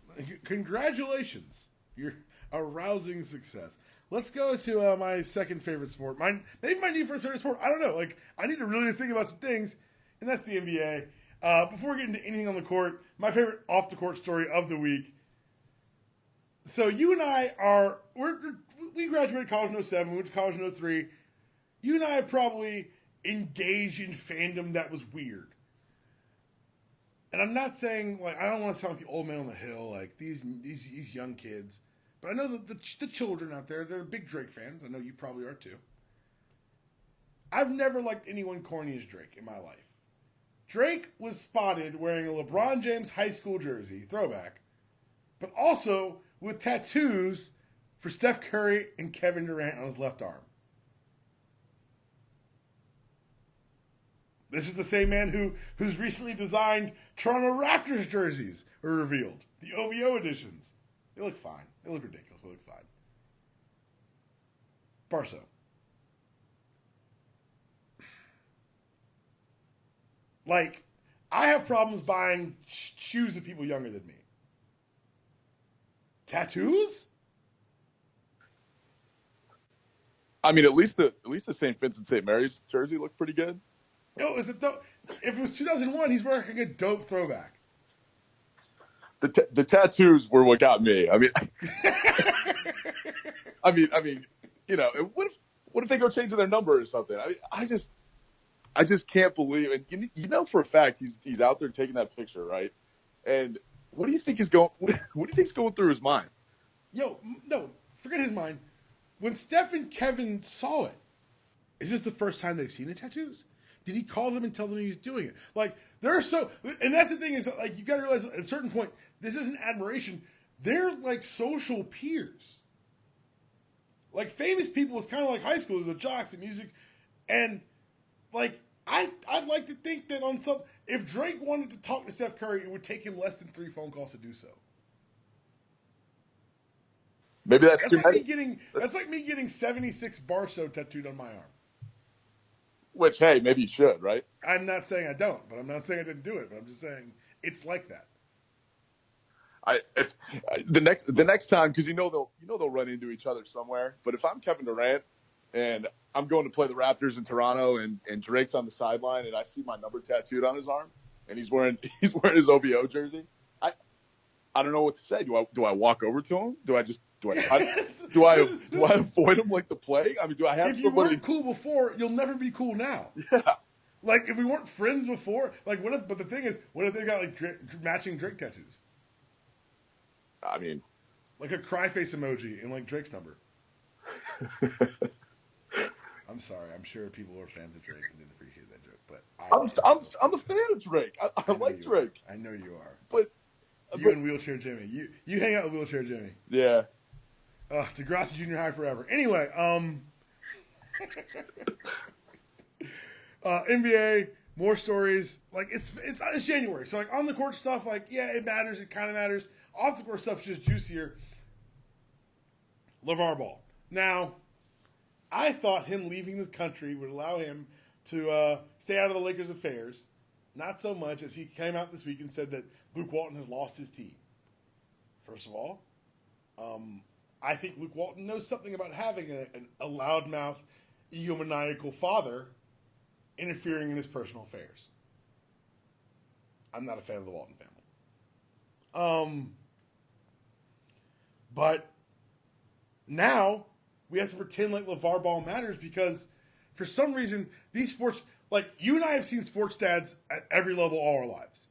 congratulations. You're a rousing success. Let's go to my second favorite sport. Maybe my new first favorite sport. I don't know. Like, I need to really think about some things, and that's the NBA. Before we get into anything on the court, my favorite off-the-court story of the week. So you and I we graduated college in 07, we went to college in 03. You and I probably engaged in fandom that was weird. And I'm not saying, like, I don't want to sound like the old man on the hill, like these young kids. But I know that the children out there, they're big Drake fans. I know you probably are too. I've never liked anyone corny as Drake in my life. Drake was spotted wearing a LeBron James high school jersey, throwback, but also with tattoos for Steph Curry and Kevin Durant on his left arm. This is the same man who's recently designed Toronto Raptors jerseys were revealed. The OVO editions. They look fine. They look ridiculous, but they look fine. Barso. Like, I have problems buying shoes of people younger than me. Tattoos? I mean, at least the St. Vincent St. Mary's jersey looked pretty good. No, is it dope? If it was 2001, he's wearing a dope throwback. The tattoos were what got me. I mean, I mean, you know, what if they go change their number or something? I just can't believe it. You know for a fact he's out there taking that picture, right? And what do you think is going through his mind? Yo, no, forget his mind. When Steph and Kevin saw it, is this the first time they've seen the tattoos? Did he call them and tell them he was doing it? Like, they're so, and that's the thing is, like, you got to realize at a certain point, this isn't admiration. They're like social peers. Like, famous people is kind of like high school, is the jocks and music, and like, I'd like to think that if Drake wanted to talk to Steph Curry, it would take him less than 3 phone calls to do so. Maybe that's too many. That's like me getting 76 Barso tattooed on my arm. Which, hey, maybe you should, right? I'm not saying I don't, but I'm not saying I didn't do it. But I'm just saying it's like that. The next time, because you know they'll run into each other somewhere. But if I'm Kevin Durant and I'm going to play the Raptors in Toronto and Drake's on the sideline and I see my number tattooed on his arm and he's wearing his OVO jersey, I don't know what to say. Do I walk over to him? Do I avoid him like the plague? I mean, do I have if somebody? If you weren't cool before, you'll never be cool now. Yeah. Like, if we weren't friends before, like, but the thing is, what if they got, like, matching Drake tattoos? I mean. Like a cry face emoji in, like, Drake's number. I'm sorry. I'm sure people who are fans of Drake and didn't appreciate that joke, but I'm a fan of Drake. I like Drake. I know you are. But you and Wheelchair Jimmy. You hang out with Wheelchair Jimmy. Yeah. Degrassi Junior High forever. Anyway, NBA, more stories. Like it's January, so like on the court stuff, like yeah, it matters. It kind of matters. Off the court stuff's just juicier. LeVar Ball. Now, I thought him leaving the country would allow him to stay out of the Lakers' affairs. Not so much as he came out this week and said that Luke Walton has lost his team. First of all, I think Luke Walton knows something about having a loudmouth, egomaniacal father interfering in his personal affairs. I'm not a fan of the Walton family. But now we have to pretend like LeVar Ball matters because for some reason these sports, like you and I have seen sports dads at every level all our lives.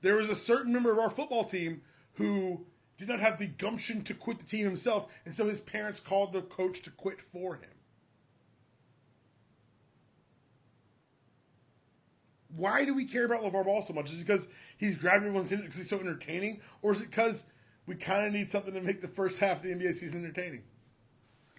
There was a certain member of our football team who did not have the gumption to quit the team himself, and so his parents called the coach to quit for him. Why do we care about LeVar Ball so much? Is it because he's grabbed everyone's attention because he's so entertaining? Or is it because we kind of need something to make the first half of the NBA season entertaining?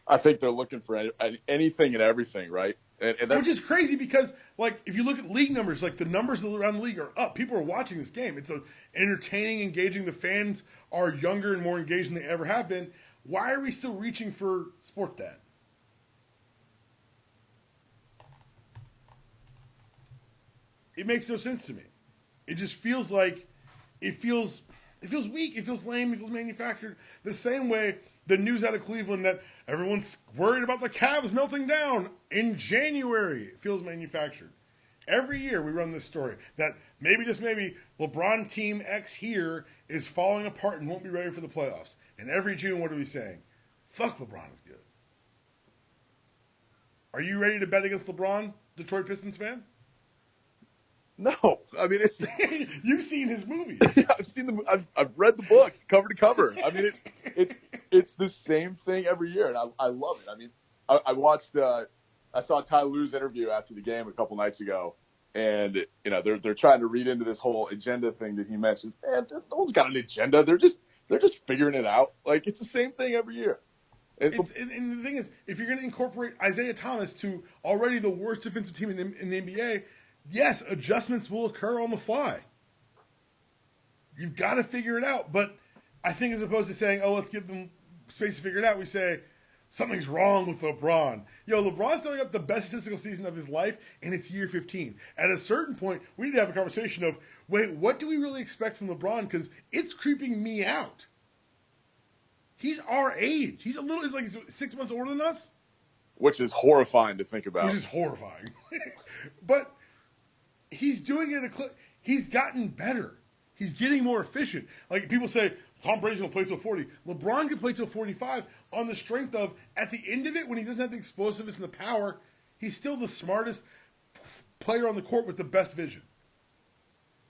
I think they're looking for anything and everything, right? And which is crazy because, like, if you look at league numbers, like, the numbers around the league are up. People are watching this game. It's entertaining, engaging. The fans are younger and more engaged than they ever have been. Why are we still reaching for Sport Dad? It makes no sense to me. It just feels like it feels weak. It feels lame. It feels manufactured. The same way the news out of Cleveland that everyone's worried about the Cavs melting down in January. It feels manufactured. Every year we run this story that maybe, just maybe, LeBron Team X here is falling apart and won't be ready for the playoffs. And every June, what are we saying? Fuck, LeBron is good. Are you ready to bet against LeBron, Detroit Pistons fan? No, I mean it's. You've seen his movies. Yeah, I've seen them. I've read the book cover to cover. I mean it's the same thing every year, and I love it. I mean, I watched. I saw Ty Lue's interview after the game a couple nights ago, and they're trying to read into this whole agenda thing that he mentions. Man, no one's got an agenda. They're just figuring it out. Like it's the same thing every year. And the thing is, if you're going to incorporate Isaiah Thomas to already the worst defensive team in the NBA. Yes, adjustments will occur on the fly. You've got to figure it out. But I think as opposed to saying, oh, let's give them space to figure it out, we say, something's wrong with LeBron. LeBron's throwing up the best statistical season of his life, and it's year 15. At a certain point, we need to have a conversation of, wait, what do we really expect from LeBron? Because it's creeping me out. He's our age. He's like he's 6 months older than us. Which is horrifying to think about. Which is horrifying. But he's doing it he's gotten better. He's getting more efficient. Like people say, Tom Brady's going to play till 40. LeBron can play till 45 on the strength of, at the end of it, when he doesn't have the explosiveness and the power, he's still the smartest player on the court with the best vision.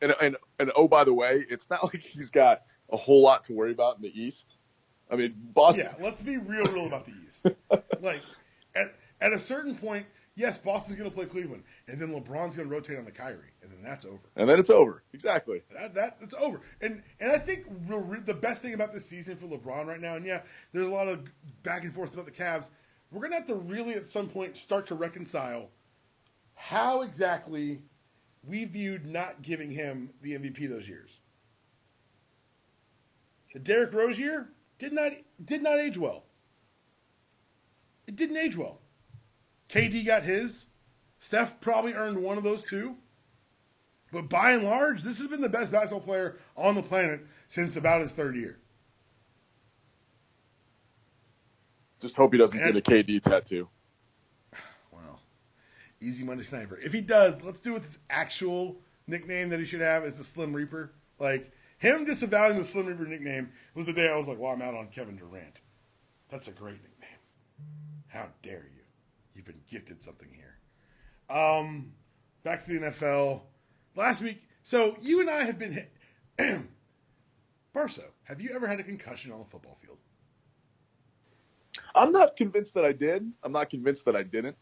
And oh, by the way, it's not like he's got a whole lot to worry about in the East. I mean, Boston. Yeah, let's be real about the East. Like, at a certain point, yes, Boston's going to play Cleveland, and then LeBron's going to rotate on the Kyrie, and then that's over. And then it's over. Exactly. That's over. And I think the best thing about this season for LeBron right now, and yeah, there's a lot of back and forth about the Cavs, we're going to have to really at some point start to reconcile how exactly we viewed not giving him the MVP those years. The Derrick Rose year did not age well. It didn't age well. KD got his. Steph probably earned one of those too. But by and large, this has been the best basketball player on the planet since about his third year. Just hope he doesn't get a KD tattoo. Well, easy money sniper. If he does, let's do it with his actual nickname that he should have is the Slim Reaper. Like, him disavowing the Slim Reaper nickname was the day I was like, well, I'm out on Kevin Durant. That's a great nickname. How dare you? You've been gifted something here. Back to the NFL. Last week, so you and I have been hit. Barso, have you ever had a concussion on the football field? I'm not convinced that I did. I'm not convinced that I didn't.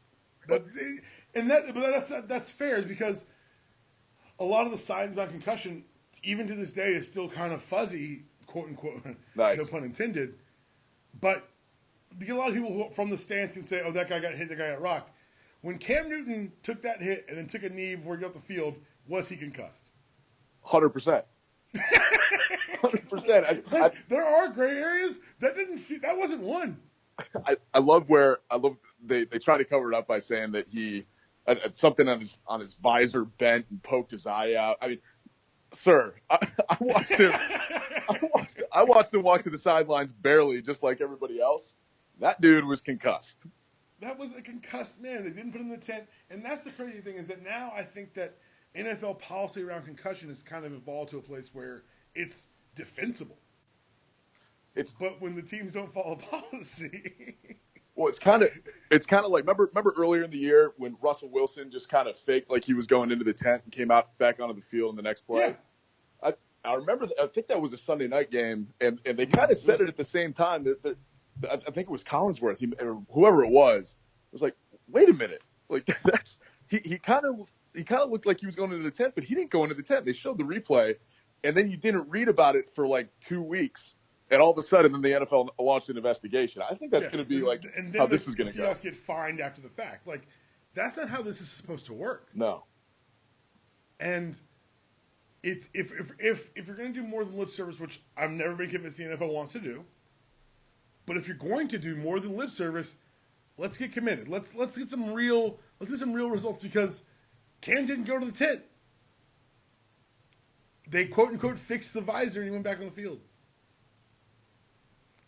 But that's fair because a lot of the science about concussion, even to this day, is still kind of fuzzy, quote unquote, Nice. no pun intended. But a lot of people who, from the stands can say, "Oh, that guy got hit, that guy got rocked." When Cam Newton took that hit and then took a knee before he got off the field, was he concussed? 100%. 100%. There are gray areas that that wasn't one. I love they try to cover it up by saying that he something on his visor bent and poked his eye out. I mean, sir, I watched him. I watched him walk to the sidelines barely, just like everybody else. That dude was concussed. That was a concussed man. They didn't put him in the tent, and that's the crazy thing is that now I think that NFL policy around concussion has kind of evolved to a place where it's defensible. But when the teams don't follow policy. Well, it's kind of like remember earlier in the year when Russell Wilson just kind of faked like he was going into the tent and came out back onto the field in the next play. Yeah. I remember. I think that was a Sunday night game, and they kind of said it at the same time. I think it was Collinsworth, or whoever it was like, wait a minute, like that's he kind of looked like he was going into the tent, but he didn't go into the tent. They showed the replay, and then you didn't read about it for like 2 weeks. And all of a sudden, then the NFL launched an investigation. I think that's going to be like how this is going to go. The Seahawks get fined after the fact. Like, that's not how this is supposed to work. No. And it's if you're going to do more than lip service, which I've never been convinced the NFL wants to do, but if you're going to do more than lip service, let's get committed. Let's get some real results because Cam didn't go to the tent. They quote unquote fixed the visor and he went back on the field.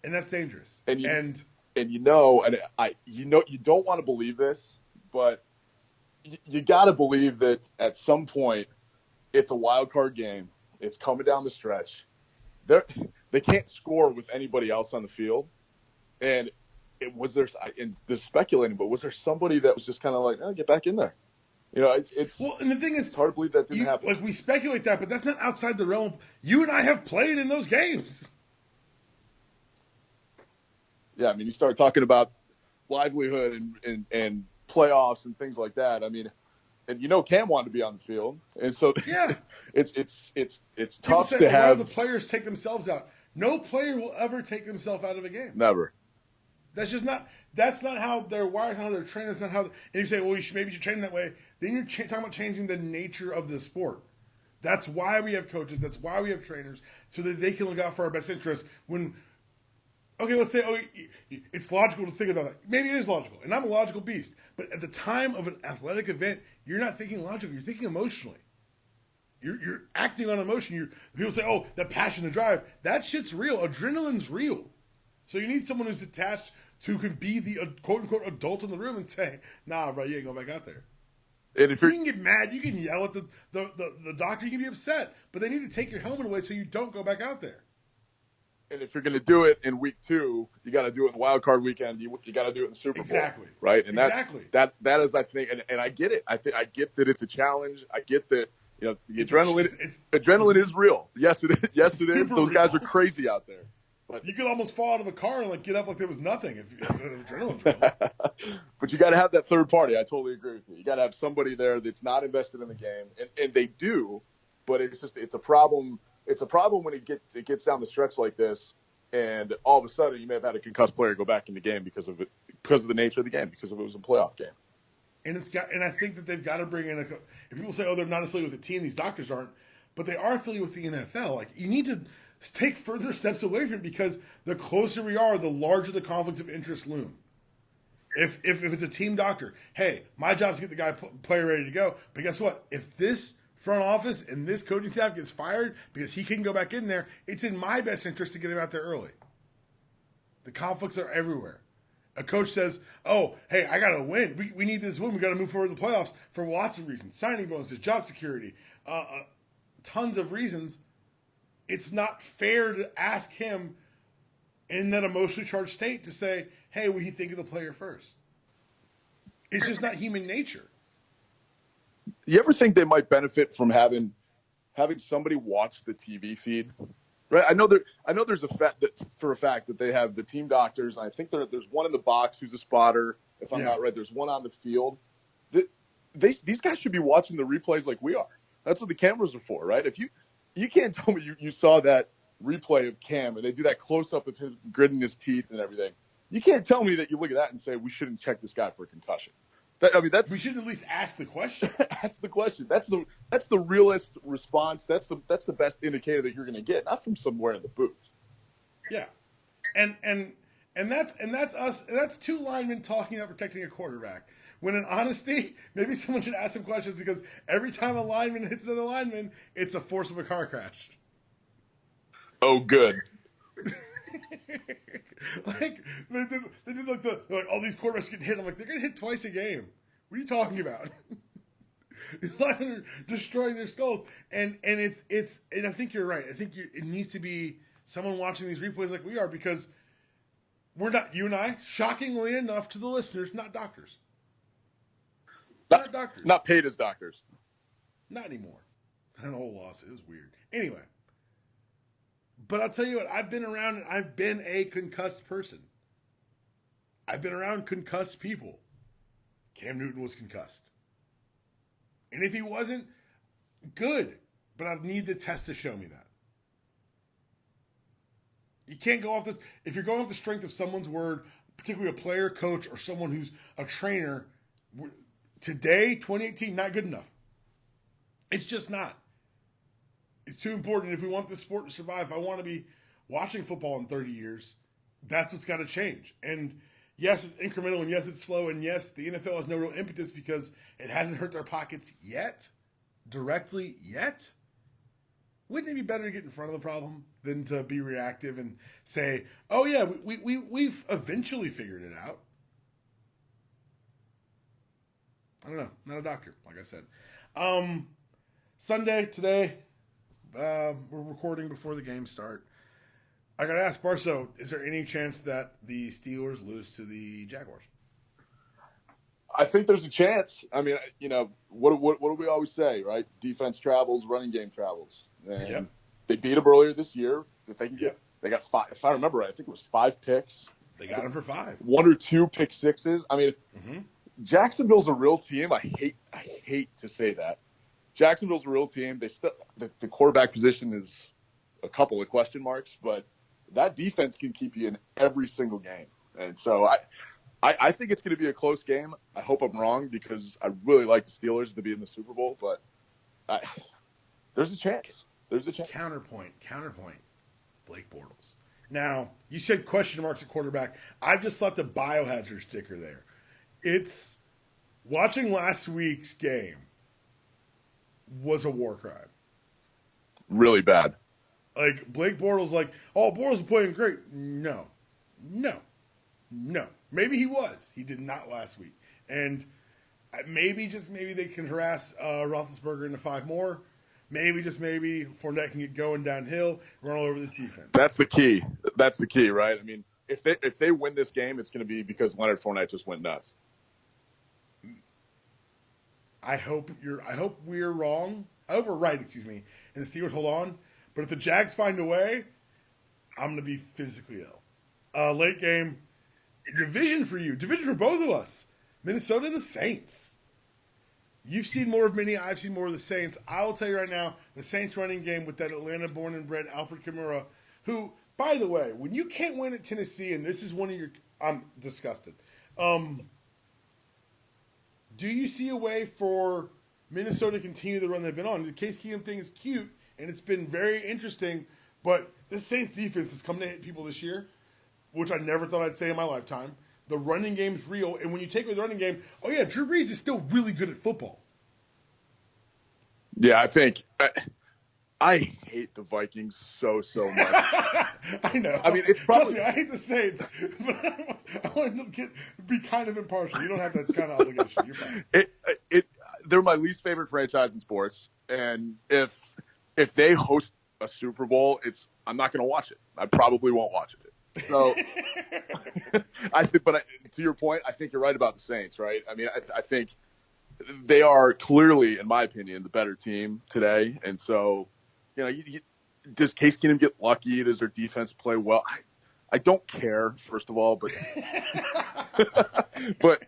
And that's dangerous. And you don't want to believe this, but you got to believe that at some point it's a wild card game. It's coming down the stretch. They can't score with anybody else on the field. And was there speculating, but was there somebody that was just kind of like, oh, get back in there? You know, it's well, and the thing is, it's hard to believe that didn't happen. Like we speculate that, but that's not outside the realm. You and I have played in those games. Yeah, I mean, you start talking about livelihood and playoffs and things like that. I mean, and Cam wanted to be on the field, and so yeah, it's tough to have. A lot of the players take themselves out. No player will ever take themselves out of a game. Never. That's just not. That's not how they're wired. How they're trained. That's not how. And you say, well, maybe you should train that way. Then you're talking about changing the nature of the sport. That's why we have coaches. That's why we have trainers, so that they can look out for our best interests. Okay, let's say, it's logical to think about that. Maybe it is logical, and I'm a logical beast. But at the time of an athletic event, you're not thinking logically. You're thinking emotionally. You're acting on emotion. People say, oh, that passion, the drive. That shit's real. Adrenaline's real. So you need someone who's attached who can be the quote-unquote adult in the room and say, nah, bro, you ain't going back out there. And if you can get mad, you can yell at the doctor, you can be upset. But they need to take your helmet away so you don't go back out there. And if you're going to do it in week 2, you got to do it in the wild card weekend. You got to do it in the Super Bowl. Exactly. Right? And that is, I think, and I get it. I get that it's a challenge. I get that, the adrenaline is real. Yes, it is. Yes, it is. Those guys are crazy out there. But you could almost fall out of a car and get up like there was nothing if adrenaline's real. But you got to have that third party. I totally agree with you. You got to have somebody there that's not invested in the game, and they do, but it's a problem. It's a problem when it gets down the stretch like this, and all of a sudden you may have had a concussed player go back in the game because of the nature of the game, because it was a playoff game. And I think that they've got to bring in if people say, oh, they're not affiliated with the team, these doctors aren't, but they are affiliated with the NFL. Like, you need to take further steps away from it because the closer we are, the larger the conflicts of interest loom. If it's a team doctor, hey, my job is to get the player ready to go, but guess what? If this front office and this coaching staff gets fired because he couldn't go back in there, it's in my best interest to get him out there early. The conflicts are everywhere. A coach says, oh, hey, I got to win. We need this win. We got to move forward to the playoffs for lots of reasons. Signing bonuses, job security, tons of reasons. It's not fair to ask him in that emotionally charged state to say, hey, what do you think of the player first? It's just not human nature. You ever think they might benefit from having somebody watch the TV feed? Right? I know there's a fact that they have the team doctors. And I think there's one in the box who's a spotter. If I'm not right, there's one on the field. these guys should be watching the replays like we are. That's what the cameras are for, right? If you can't tell me you saw that replay of Cam and they do that close up of him gritting his teeth and everything. You can't tell me that you look at that and say we shouldn't check this guy for a concussion. We should at least ask the question. Ask the question. That's the realest response. That's the best indicator that you're going to get, not from somewhere in the booth. Yeah, and that's us. That's two linemen talking about protecting a quarterback. When in honesty, maybe someone should ask some questions because every time a lineman hits another lineman, it's a force of a car crash. Oh, good. Like they did like all these quarterbacks get hit. I'm like, they're gonna hit twice a game. What are you talking about? It's like they're destroying their skulls, and it's and I think you're right. I think it needs to be someone watching these replays like we are because we're not, you and I, shockingly enough to the listeners, not doctors. Not doctors. Not paid as doctors. Not anymore. That whole lawsuit, it was weird. Anyway. But I'll tell you what, I've been around and I've been a concussed person. I've been around concussed people. Cam Newton was concussed. And if he wasn't, good. But I need the test to show me that. You can't go off if you're going off the strength of someone's word, particularly a player, coach, or someone who's a trainer, today, 2018, not good enough. It's just not. It's too important. If we want this sport to survive, if I want to be watching football in 30 years, that's what's got to change. And yes, it's incremental, and yes, it's slow, and yes, the NFL has no real impetus because it hasn't hurt their pockets yet, directly yet. Wouldn't it be better to get in front of the problem than to be reactive and say, oh, yeah, we've eventually figured it out? I don't know. Not a doctor, like I said. Sunday, today, we're recording before the games start. I got to ask, Barso, is there any chance that the Steelers lose to the Jaguars? I think there's a chance. I mean, what do we always say, right? Defense travels, running game travels. And They beat them earlier this year. If they can they got 5. If I remember right, I think it was 5 picks. They got them for 5. 1 or 2 pick sixes. I mean, Jacksonville's a real team. I hate to say that. Jacksonville's a real team. They still the quarterback position is a couple of question marks, but that defense can keep you in every single game. And so I think it's going to be a close game. I hope I'm wrong because I really like the Steelers to be in the Super Bowl, but there's a chance. There's a chance. Counterpoint. Blake Bortles. Now, you said question marks at quarterback. I've just left a biohazard sticker there. It's watching last week's game was a war crime. Really bad. Like, Blake Bortles, Bortles is playing great. No. Maybe he was. He did not last week. And maybe they can harass Roethlisberger into 5 more. Maybe Fournette can get going downhill, run all over this defense. That's the key. Right? I mean, if they win this game, it's going to be because Leonard Fournette just went nuts. I hope we're wrong. I hope we're right, and the Steelers hold on. But if the Jags find a way, I'm going to be physically ill. Late game, division for you. Division for both of us. Minnesota and the Saints. You've seen more of many. I've seen more of the Saints. I will tell you right now, the Saints running game with that Atlanta born and bred Alfred Kamara, who, by the way, when you can't win at Tennessee, and this is one of your, I'm disgusted. Do you see a way for Minnesota to continue the run they've been on? The Case Keenum thing is cute, and it's been very interesting, but the Saints defense has come to hit people this year, which I never thought I'd say in my lifetime. The running game's real, and when you take away the running game, oh yeah, Drew Brees is still really good at football. Yeah, I think I hate the Vikings so much. I know. I mean, it's probably. Trust me, I hate the Saints, but I want to be kind of impartial. You don't have that kind of obligation. You're fine. They're my least favorite franchise in sports, and if they host a Super Bowl, I'm not going to watch it. I probably won't watch it. So to your point, I think you're right about the Saints, right? I mean, I think they are clearly, in my opinion, the better team today. And so, does Case Keenum get lucky? Does their defense play well? I don't care, first of all, but but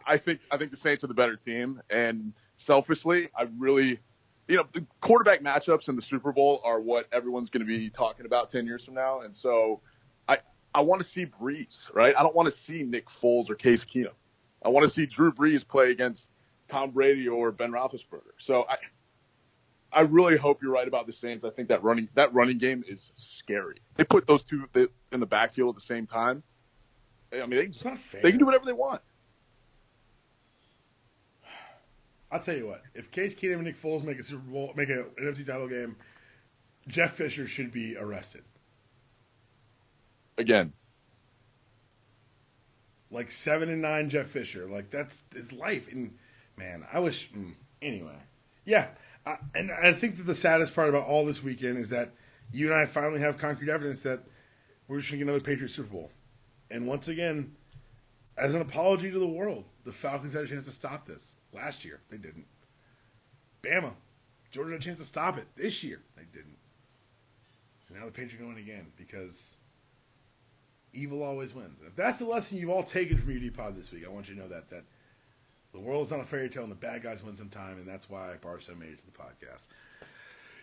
I think the Saints are the better team, and selfishly, I really, the quarterback matchups in the Super Bowl are what everyone's going to be talking about 10 years from now, and so I want to see Breeze, right? I don't want to see Nick Foles or Case Keenum. I want to see Drew Brees play against Tom Brady or Ben Roethlisberger. So I really hope you're right about the Saints. I think that running game is scary. They put those two in the backfield at the same time. I mean, it's not fair. They can do whatever they want. I'll tell you what. If Case Keenum and Nick Foles make a Super Bowl, make an NFC title game, Jeff Fisher should be arrested. Again. Like 7-9 Jeff Fisher. Like, that's his life. And, man, I wish. Anyway. Yeah. And I think that the saddest part about all this weekend is that you and I finally have concrete evidence that we're just going to get another Patriots Super Bowl. And once again, as an apology to the world, the Falcons had a chance to stop this last year. They didn't. Bama. Georgia had a chance to stop it this year. They didn't. And now the Patriots are going again because evil always wins. If that's the lesson you've all taken from UD Pod this week, I want you to know that the world is not a fairy tale and the bad guys win sometime, and that's why Barso made it to the podcast.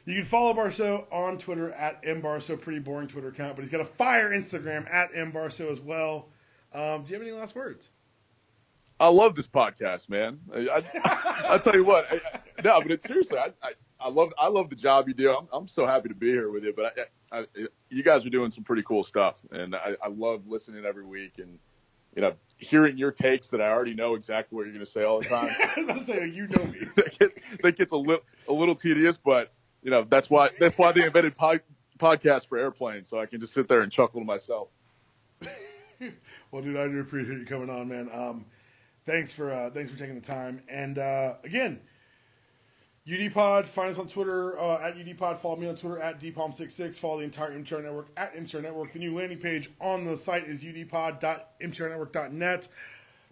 You can follow Barso on Twitter at mbarso, pretty boring Twitter account, but he's got a fire Instagram at mbarso as well. Do you have any last words? I love this podcast, man. I'll tell you what. No, but it's seriously, I love the job you do. I'm so happy to be here with you, but you guys are doing some pretty cool stuff, and I love listening every week and hearing your takes that I already know exactly what you're going to say all the time. I'm not saying you know me. that gets a little tedious, but that's why they invented podcasts for airplanes, so I can just sit there and chuckle to myself. Well, dude, I do appreciate you coming on, man. Thanks for taking the time. And again, UDPod, find us on Twitter at UDPod. Follow me on Twitter at DPalm66. Follow the entire MTR Network at MTR Network. The new landing page on the site is udpod.mtrnetwork.net.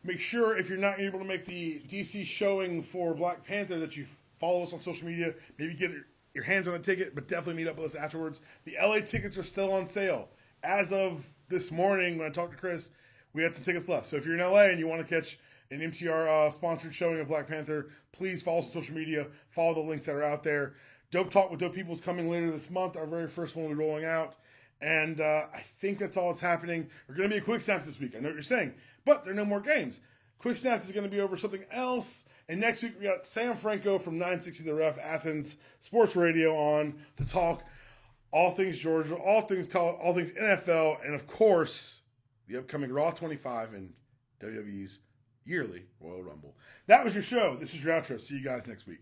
Make sure if you're not able to make the DC showing for Black Panther that you follow us on social media. Maybe get your hands on a ticket, but definitely meet up with us afterwards. The LA tickets are still on sale. As of this morning when I talked to Chris, we had some tickets left. So if you're in LA and you want to catch an MTR sponsored showing of Black Panther, please follow us on social media. Follow the links that are out there. Dope Talk with Dope People is coming later this month. Our very first one will be rolling out. And I think that's all that's happening. We're going to be a Quick Snaps this week. I know what you're saying, but there are no more games. Quick Snaps is going to be over something else. And next week we got Sam Franco from 960 The Ref, Athens Sports Radio on to talk all things Georgia, all things college, all things NFL, and of course the upcoming Raw 25 and WWE's yearly Royal Rumble. That was your show. This is your outro. See you guys next week.